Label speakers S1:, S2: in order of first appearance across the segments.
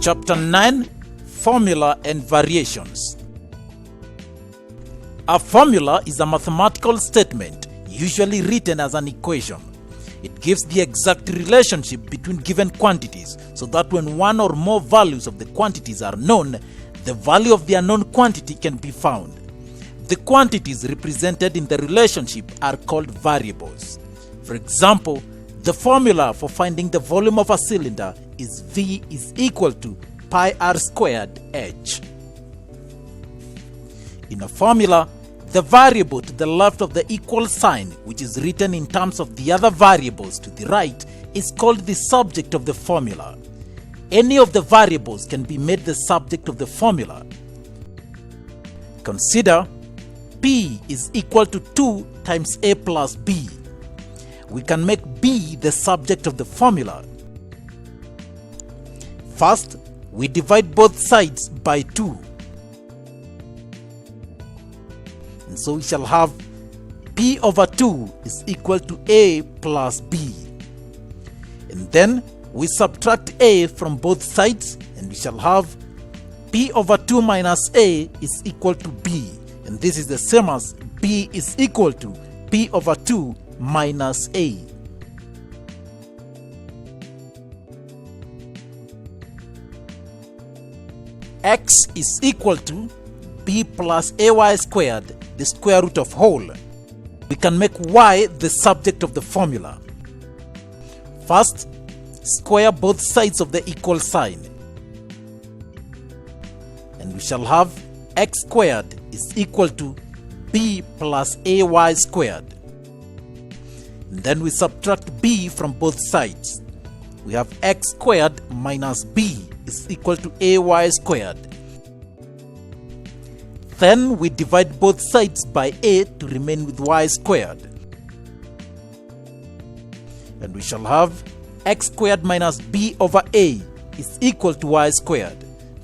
S1: Chapter 9, Formula and Variations. A formula is a mathematical statement, usually written as an equation. It gives the exact relationship between given quantities, so that when one or more values of the quantities are known, the value of the unknown quantity can be found. The quantities represented in the relationship are called variables. For example, the formula for finding the volume of a cylinder is V is equal to pi r squared h. In a formula, the variable to the left of the equal sign, which is written in terms of the other variables to the right, is called the subject of the formula. Any of the variables can be made the subject of the formula. Consider P is equal to 2 times A plus B. We can make B the subject of the formula. First, we divide both sides by 2. And so we shall have P over 2 is equal to A plus B. And then we subtract A from both sides, and we shall have P over 2 minus A is equal to B. And this is the same as B is equal to P over 2 minus A. X is equal to B plus AY squared, the square root of whole. We can make Y the subject of the formula. First, square both sides of the equal sign. And we shall have X squared is equal to B plus AY squared. And then we subtract B from both sides. We have X squared minus B is equal to AY squared. Then we divide both sides by A to remain with Y squared. And we shall have X squared minus B over A is equal to Y squared.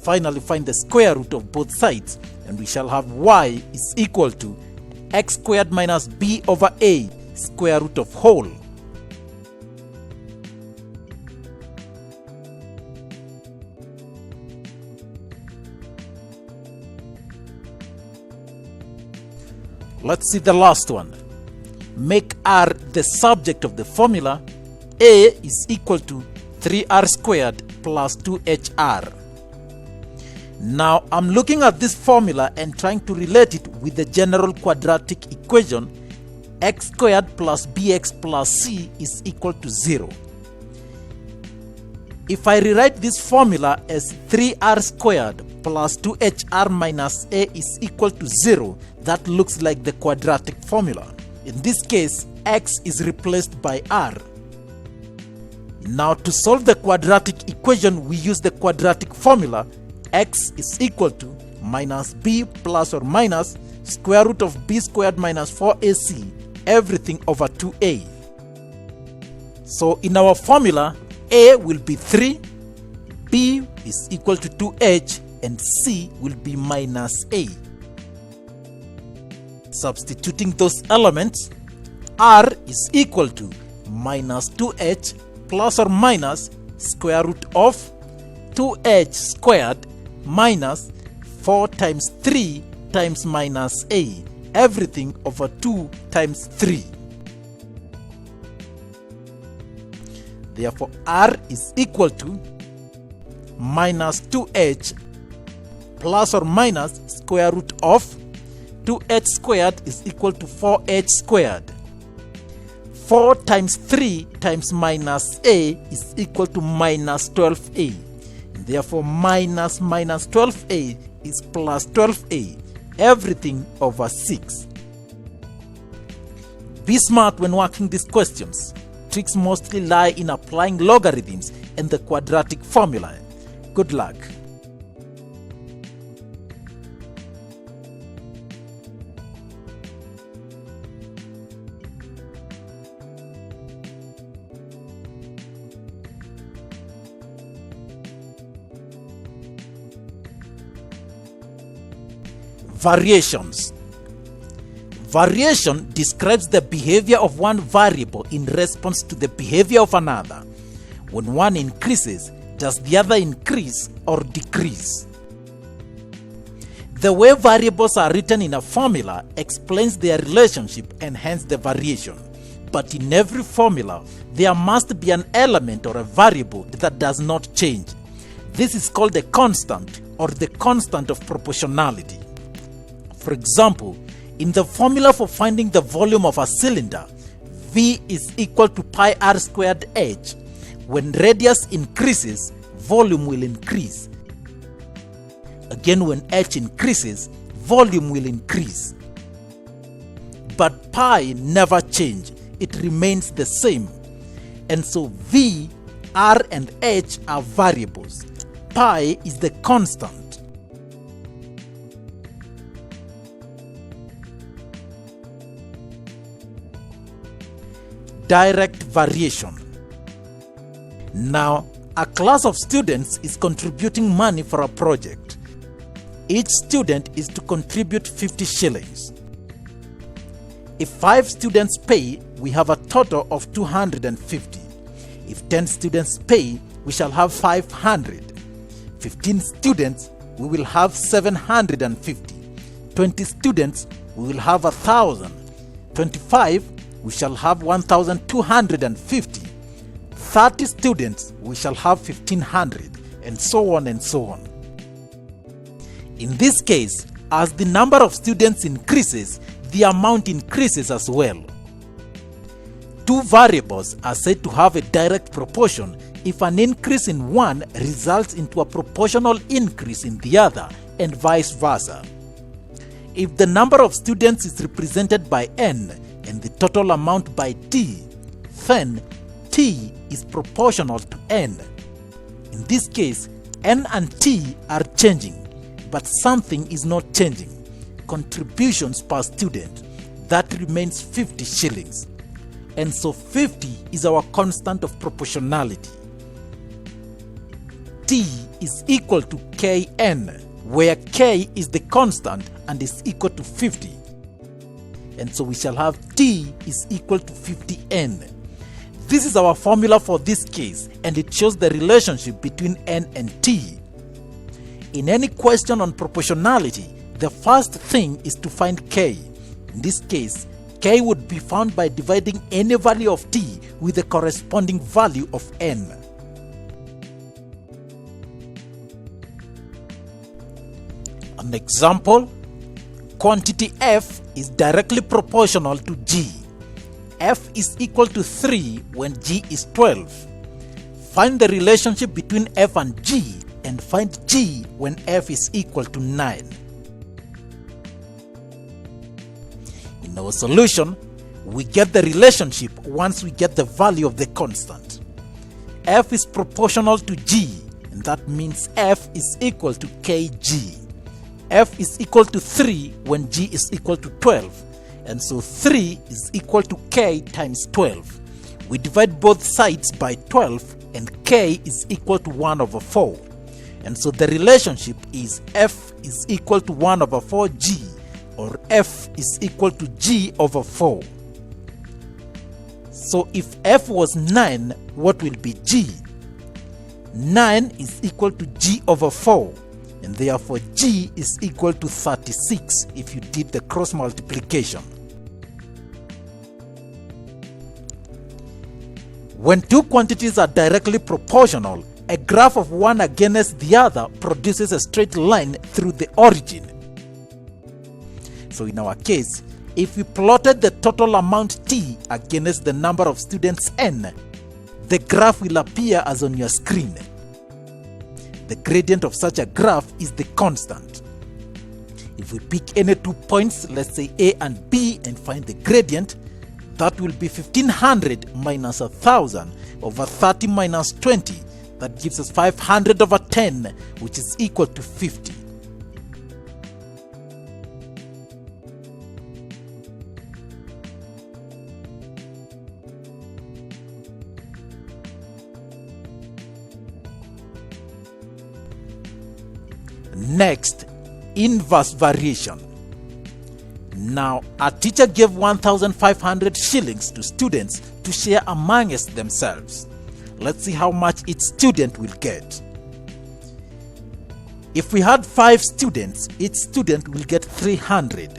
S1: Finally, find the square root of both sides, and we shall have Y is equal to X squared minus B over A square root of whole. Let's see the last one. Make R the subject of the formula. A is equal to 3R squared plus 2HR. Now I'm looking at this formula and trying to relate it with the general quadratic equation x squared plus bx plus c is equal to 0. If I rewrite this formula as 3r squared plus 2hr minus a is equal to 0, that looks like the quadratic formula. In this case, x is replaced by r. Now to solve the quadratic equation, we use the quadratic formula. X is equal to minus b plus or minus square root of b squared minus 4ac, everything over 2a. So in our formula, a will be 3, b is equal to 2h, and c will be minus a. Substituting those elements, r is equal to minus 2h plus or minus square root of 2h squared minus 4 times 3 times minus a, everything over 2 times 3. Therefore, r is equal to minus 2h plus or minus square root of 2h squared is equal to 4h squared. 4 times 3 times minus a is equal to minus 12a. Therefore, minus 12a is plus 12a, everything over 6. Be smart when working these questions. Tricks mostly lie in applying logarithms and the quadratic formula. Good luck. Variations. Variation describes the behavior of one variable in response to the behavior of another. When one increases, Does the other increase or decrease? The way variables are written in a formula explains their relationship and hence the variation. But in every formula, there must be an element or a variable that does not change. This is called a constant or the constant of proportionality. For example, in the formula for finding the volume of a cylinder, V is equal to pi r squared h. When radius increases, volume will increase. Again, when h increases, volume will increase. But pi never changes, it remains the same. And so V, R and H are variables. Pi is the constant. Direct variation. Now, a class of students is contributing money for a project. Each student is to contribute 50 shillings. If 5 students pay, we have a total of 250. If 10 students pay, we shall have 500. 15 students, we will have 750. 20 students, we will have 1,000. 25, we shall have 1,250. 30 students, we shall have 1,500, and so on and so on. In this case, as the number of students increases, the amount increases as well. Two variables are said to have a direct proportion if an increase in one results into a proportional increase in the other, and vice versa. If the number of students is represented by n and the total amount by t, then t is proportional to n. In this case, n and t are changing, but something is not changing. Contributions per student, that remains 50 shillings. And so 50 is our constant of proportionality. T is equal to Kn, where K is the constant and is equal to 50. And so we shall have T is equal to 50N. This is our formula for this case, and it shows the relationship between N and T. In any question on proportionality, the first thing is to find K. In this case, K would be found by dividing any value of T with the corresponding value of N. An example, quantity F is directly proportional to G. F is equal to 3 when G is 12. Find the relationship between F and G and find G when F is equal to 9. In our solution, we get the relationship once we get the value of the constant. F is proportional to G, and that means F is equal to Kg. F is equal to 3 when G is equal to 12, and so 3 is equal to K times 12. We divide both sides by 12, and K is equal to 1 over 4. And so the relationship is F is equal to 1 over 4G, or F is equal to G over 4. So if F was 9, what will be G? 9 is equal to G over 4, and therefore G is equal to 36 if you did the cross multiplication. When two quantities are directly proportional, a graph of one against the other produces a straight line through the origin. So in our case, if we plotted the total amount T against the number of students N, the graph will appear as on your screen. The gradient of such a graph is the constant. If we pick any 2 points, let's say A and B, and find the gradient, that will be 1500 minus 1000 over 30 minus 20. That gives us 500 over 10, which is equal to 50. Next, inverse variation. Now, a teacher gave 1,500 shillings to students to share amongst themselves. Let's see how much each student will get. If we had 5 students, each student will get 300.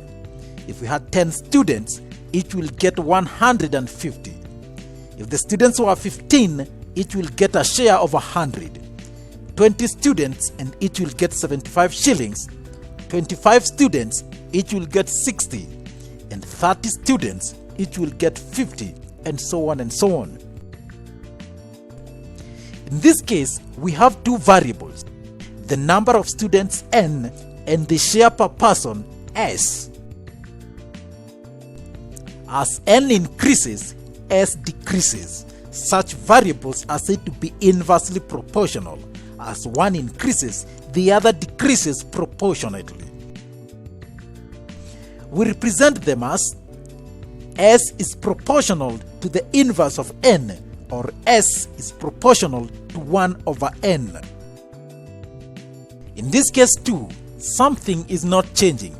S1: If we had 10 students, each will get 150. If the students were 15, each will get a share of 100. 20 students and each will get 75 shillings. 25 students, each will get 60. And 30 students, each will get 50, and so on and so on. In this case, we have 2 variables, the number of students n and the share per person s. As n increases, s decreases. Such variables are said to be inversely proportional. As one increases, the other decreases proportionately. We represent them as s is proportional to the inverse of n, or s is proportional to 1 over n. In this case too, something is not changing.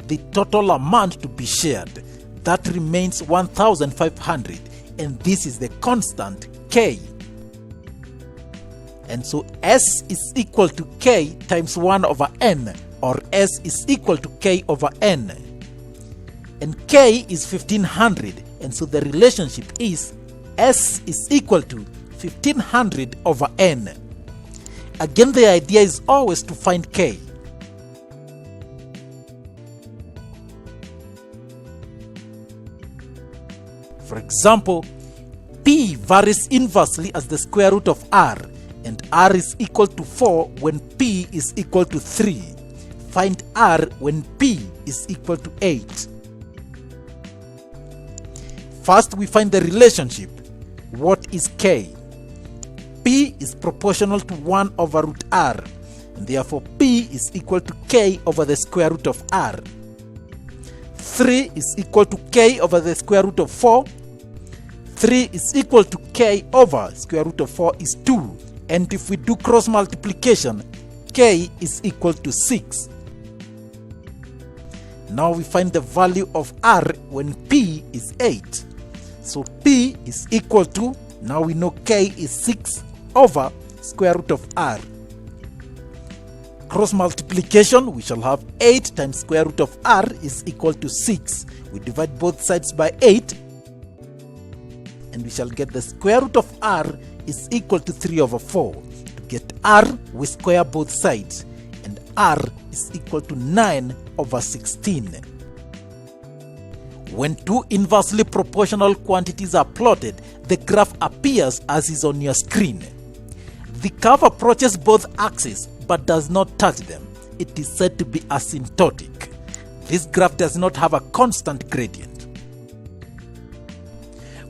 S1: The total amount to be shared, that remains 1,500, and this is the constant k. And so s is equal to k times 1 over n, or s is equal to k over n. And k is 1500, and so the relationship is s is equal to 1500 over n. Again, the idea is always to find k. For example, p varies inversely as the square root of r, and r is equal to 4 when p is equal to 3. Find r when p is equal to 8. First, we find the relationship. What is k? P is proportional to 1 over root r, and therefore p is equal to k over the square root of r. 3 is equal to k over the square root of 4. 3 is equal to k over square root of 4 is 2. And if we do cross multiplication, k is equal to 6. Now we find the value of r when p is 8. So p is equal to, now we know k is 6 over square root of r. Cross multiplication, we shall have 8 times square root of r is equal to 6. We divide both sides by 8, and we shall get the square root of r is equal to 3 over 4. To get r, we square both sides, and r is equal to 9 over 16. When 2 inversely proportional quantities are plotted, the graph appears as is on your screen. The curve approaches both axes but does not touch them. It is said to be asymptotic. This graph does not have a constant gradient.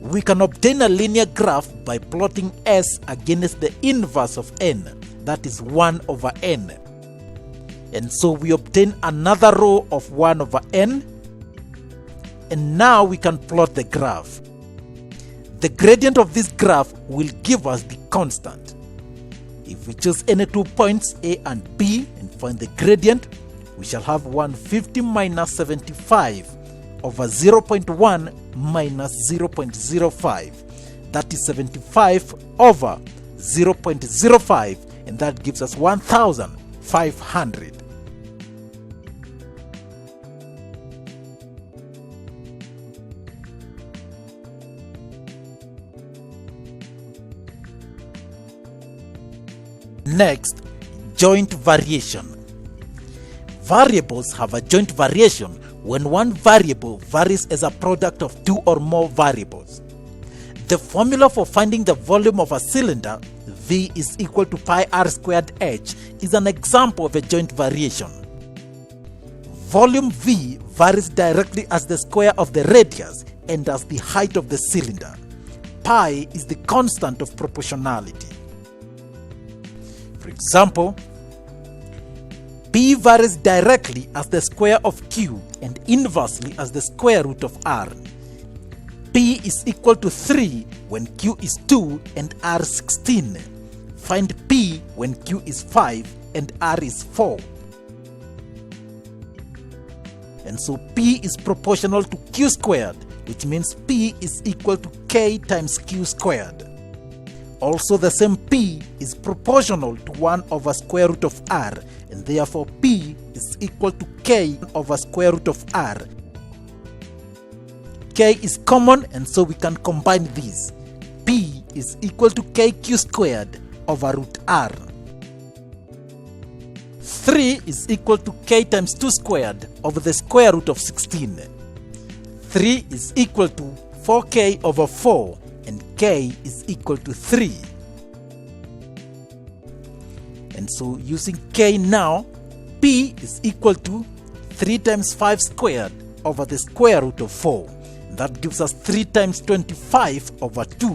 S1: We can obtain a linear graph by plotting s against the inverse of n, that is 1 over n. And so we obtain another row of 1 over n, and now we can plot the graph. The gradient of this graph will give us the constant. If we choose any 2 points A and B and find the gradient, we shall have 150 minus 75 over 0.1 minus 0.05. That is 75 over 0.05, and that gives us 1,500. Next, joint variation. Variables have a joint variation when one variable varies as a product of 2 or more variables. The formula for finding the volume of a cylinder, V is equal to pi r squared h, is an example of a joint variation. Volume V varies directly as the square of the radius and as the height of the cylinder. Pi is the constant of proportionality. For example, P varies directly as the square of Q and inversely as the square root of R. P is equal to 3 when Q is 2 and R 16. Find P when Q is 5 and R is 4. And so P is proportional to Q squared, which means P is equal to K times Q squared. Also, the same p is proportional to 1 over square root of r, and therefore p is equal to k over square root of r. K is common, and so we can combine these. P is equal to kq squared over root r. 3 is equal to k times 2 squared over the square root of 16. 3 is equal to 4k over 4, and k is equal to 3. And so using k now, p is equal to 3 times 5 squared over the square root of 4. That gives us 3 times 25 over 2,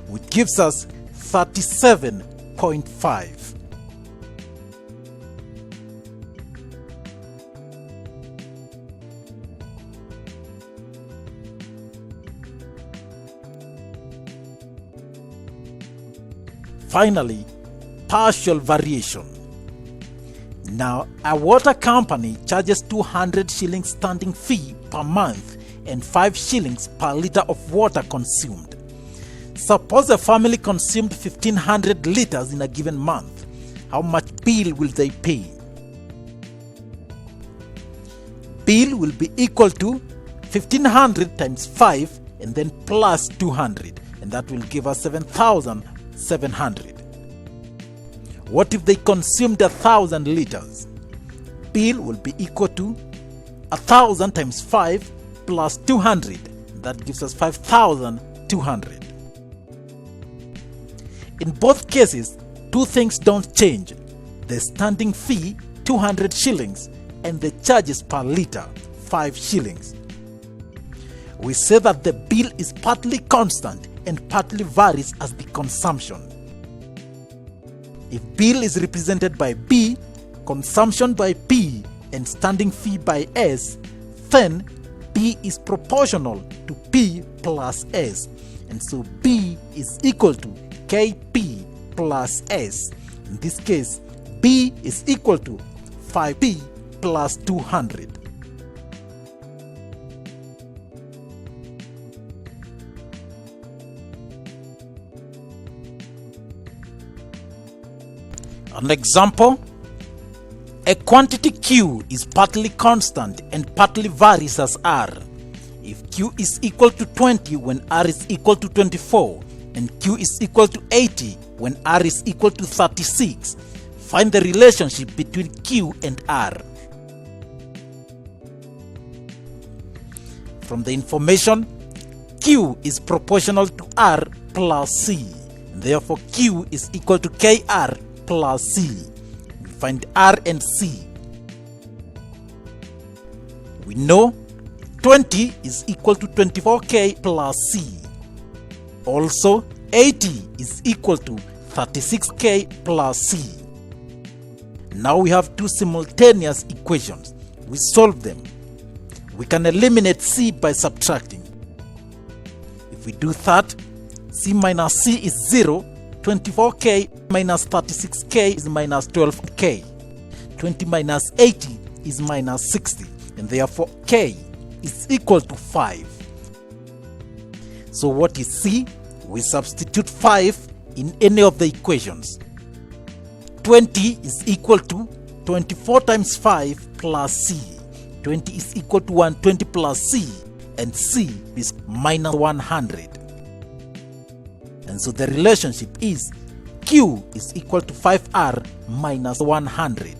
S1: which gives us 37.5. Finally, partial variation. Now, a water company charges 200 shillings standing fee per month and 5 shillings per litre of water consumed. Suppose a family consumed 1500 litres in a given month. How much bill will they pay? Bill will be equal to 1500 times 5 and then plus 200, and that will give us 7,700. What if they consumed 1,000 litres? Bill will be equal to 1,000 times 5 plus 200. That gives us 5,200. In both cases, two things don't change: the standing fee 200 shillings and the charges per litre 5 shillings. We say that the bill is partly constant and partly varies as the consumption. If bill is represented by B, consumption by P, and standing fee by S, then B is proportional to P plus S, and so B is equal to KP plus S. In this case, B is equal to 5P plus 200. An example: a quantity Q is partly constant and partly varies as R. If Q is equal to 20 when R is equal to 24, and Q is equal to 80 when R is equal to 36, find the relationship between Q and R. From the information, Q is proportional to R plus C, and therefore Q is equal to KR plus C. We find R and C. We know 20 is equal to 24K plus C. Also, 80 is equal to 36K plus C. Now we have two simultaneous equations. We solve them. We can eliminate C by subtracting. If we do that, C minus C is 0, 24K minus 36K is minus 12K. 20 minus 80 is minus 60, and therefore K is equal to 5. So what is C? We substitute 5 in any of the equations. 20 is equal to 24 times 5 plus C. 20 is equal to 120 plus C, and C is minus 100. And so the relationship is Q is equal to 5R minus 100.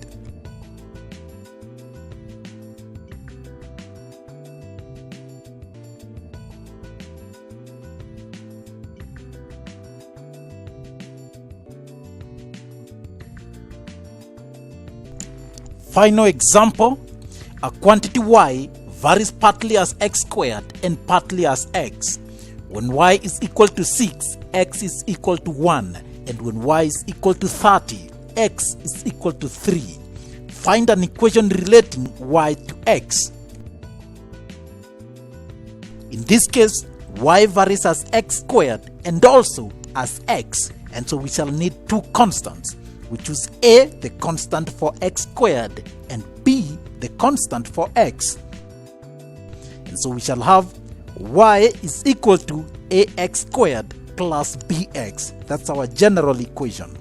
S1: Final example: a quantity Y varies partly as x squared and partly as x. When y is equal to 6, x is equal to 1, and when y is equal to 30, x is equal to 3. Find an equation relating y to x. In this case, y varies as x squared and also as x, and so we shall need two constants. We choose A, the constant for x squared, and B, the constant for x. And so we shall have y is equal to ax squared plus bx. That's our general equation.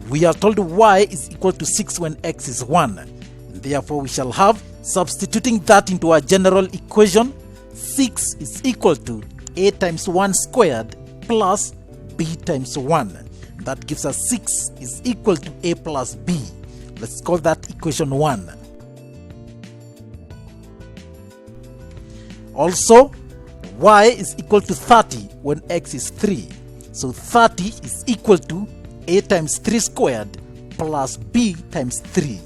S1: We are told y is equal to 6 when x is 1. Therefore, we shall have, substituting that into our general equation, 6 is equal to a times 1 squared plus b times 1. That gives us 6 is equal to a plus b. Let's call that equation 1. Also, y is equal to 30 when x is 3. So 30 is equal to a times 3 squared plus b times 3.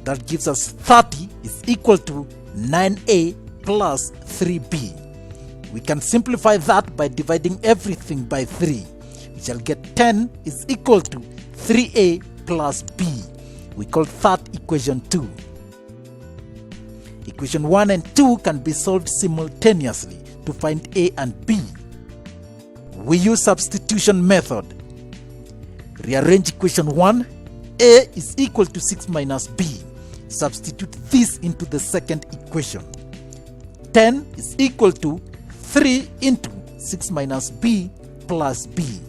S1: That gives us 30 is equal to 9a plus 3b. We can simplify that by dividing everything by 3. We shall get 10 is equal to 3a plus b. We call that equation 2. Equation 1 and 2 can be solved simultaneously to find a and b. We use substitution method. Rearrange equation 1. A is equal to 6 minus b. Substitute this into the second equation. 10 is equal to 3 into 6 minus b plus b.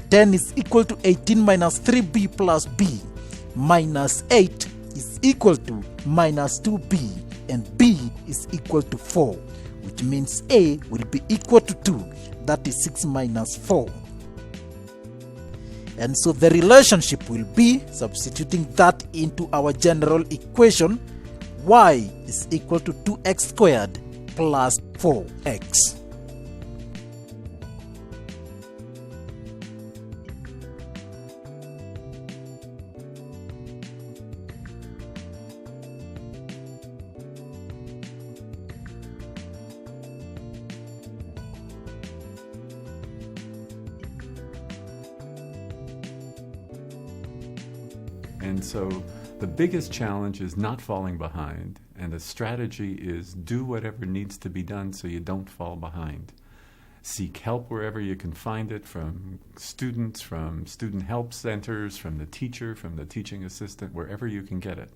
S1: 10 is equal to 18 minus 3b plus b. Minus 8 is equal to minus 2b, and b is equal to 4, which means a will be equal to 2. That is 6 minus 4. And so the relationship will be, substituting that into our general equation, y is equal to 2x squared plus 4x.
S2: And so the biggest challenge is not falling behind, and the strategy is do whatever needs to be done so you don't fall behind. Seek help wherever you can find it, from students, from student help centers, from the teacher, from the teaching assistant, wherever you can get it.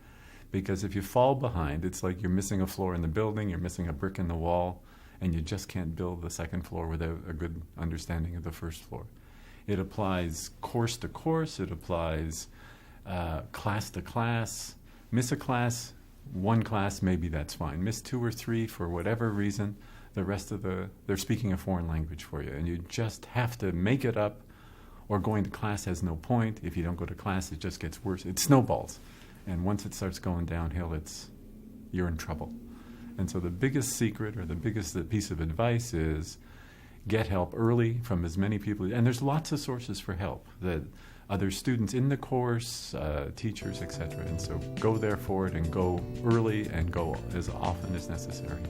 S2: Because if you fall behind, it's like you're missing a floor in the building, you're missing a brick in the wall, and you just can't build the second floor without a good understanding of the first floor. It applies course to course, it applies class to class. Miss a class, one class, maybe that's fine. Miss 2 or 3 for whatever reason, the rest of they're speaking a foreign language for you, and you just have to make it up, or going to class has no point. If you don't go to class, it just gets worse. It snowballs, and once it starts going downhill, you're in trouble. And so the biggest secret, or the biggest piece of advice, is get help early from as many people, and there's lots of sources for help, that other students in the course, teachers, etc. And so go there for it, and go early, and go as often as necessary.